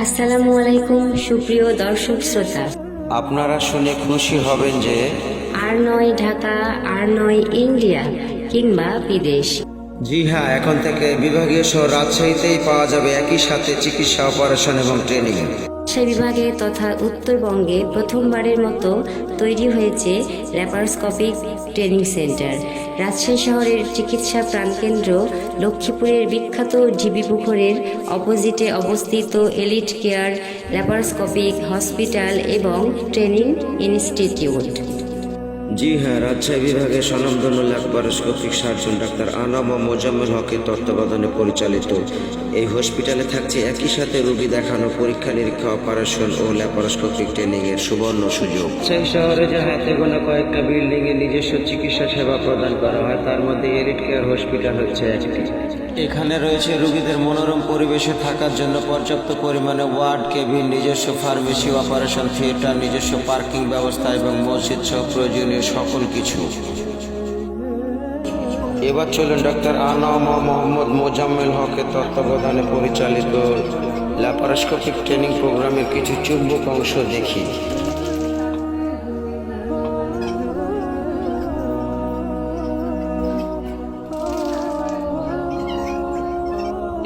আসসালামু আলাইকুম সুপ্রিয় দর্শক শ্রোতা। আপনারা শুনে খুশি হবেন যে আর নয় ঢাকা, আর নয় ইন্ডিয়া কিংবা বিদেশ। জি হ্যাঁ, এখন থেকে বিভাগীয় শহর রাজশাহীতেই পাওয়া যাবে একই সাথে চিকিৎসা, অপারেশন এবং ট্রেনিং। সেই বিভাগে তথা উত্তরবঙ্গে প্রথমবারের মতো তৈরি হয়েছে ল্যাপারোস্কোপিক ট্রেনিং সেন্টার। রাজশাহী শহরের চিকিৎসা প্রাণকেন্দ্র লক্ষ্মীপুরের বিখ্যাত ঢিবি পুকুরের অপোজিটে অবস্থিত এলিট কেয়ার ল্যাপারোস্কোপিক হসপিটাল এবং ট্রেনিং ইনস্টিটিউট। জি হ্যাঁ, রাজশাহী বিভাগের স্বনামধন্য ল্যাপারোস্কোপিক সার্জন ডাক্তার আনাম ও মোজাম্মেল হকের তত্ত্বাবধানে পরিচালিত এই হসপিটালে থাকছে একই সাথে রোগী দেখানো, পরীক্ষা নিরীক্ষা, অপারেশন ও ল্যাপারোস্কোপিক ট্রেনিং এর সুবর্ণ সুযোগ। সেই শহরে যে হাতে গোনা কয়েকটা বিল্ডিং এ নিজস্ব চিকিৎসা সেবা প্রদান করা হয়, তার মধ্যে এলিট কেয়ার হসপিটাল হচ্ছে একটি। এখানে রয়েছে রোগীদের মনোরম পরিবেশে থাকার জন্য পর্যাপ্ত পরিমাণে ওয়ার্ড, কেবিন, নিজস্ব ফার্মেসি, অপারেশন থিয়েটার, নিজস্ব পার্কিং ব্যবস্থা এবং মসজিদ সহ প্রয়োজনীয় সকল কিছু। এবার চলুন ডাক্তার আনাম ও মোহাম্মদ মোজাম্মেল হকের তত্ত্বাবধানে পরিচালিত ল্যাপারোস্কোপিক ট্রেনিং প্রোগ্রামের কিছু চুম্বক অংশ দেখি।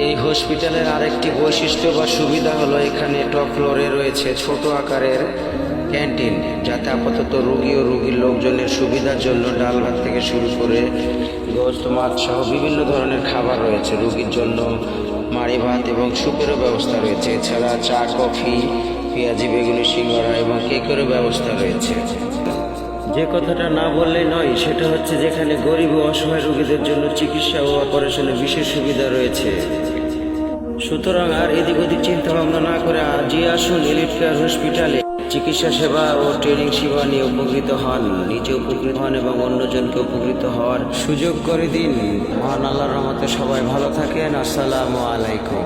এই হসপিটালের আরেকটি বৈশিষ্ট্য বা সুবিধা হলো এখানে টপ ফ্লোরে রয়েছে ছোট আকারের ক্যান্টিন, যাতে আপাতত রোগী ও রোগীর লোকজনের সুবিধার জন্য ডাল ভাত থেকে শুরু করে গোশত, মাছ সহ বিভিন্ন ধরনের খাবার রয়েছে। রোগীর জন্য মাড়ি ভাত এবং স্যুপেরও ব্যবস্থা রয়েছে। এছাড়া চা, কফি, পেঁয়াজি, বেগুনি, সিঙ্গারা এবং কেকেরও ব্যবস্থা রয়েছে। যে কথাটা না বললেই নয়, সেটা হচ্ছে যেখানে গরিব ও অসহায় রোগীদের জন্য চিকিৎসা ও অপারেশনের বিশেষ সুবিধা রয়েছে। সুতরাং আর এদিক ওদিক চিন্তা ভাবনা না করে আজই আসুন এলিট কেয়ার হসপিটালে চিকিৎসা সেবা ও ট্রেনিং সেবা নিয়ে উপকৃত হন, নিজে উপকৃত হন এবং অন্যজনকে উপকৃত হওয়ার সুযোগ করে দিন। মহান আল্লাহর রহমতে সবাই ভালো থাকেন। আসসালামু আলাইকুম।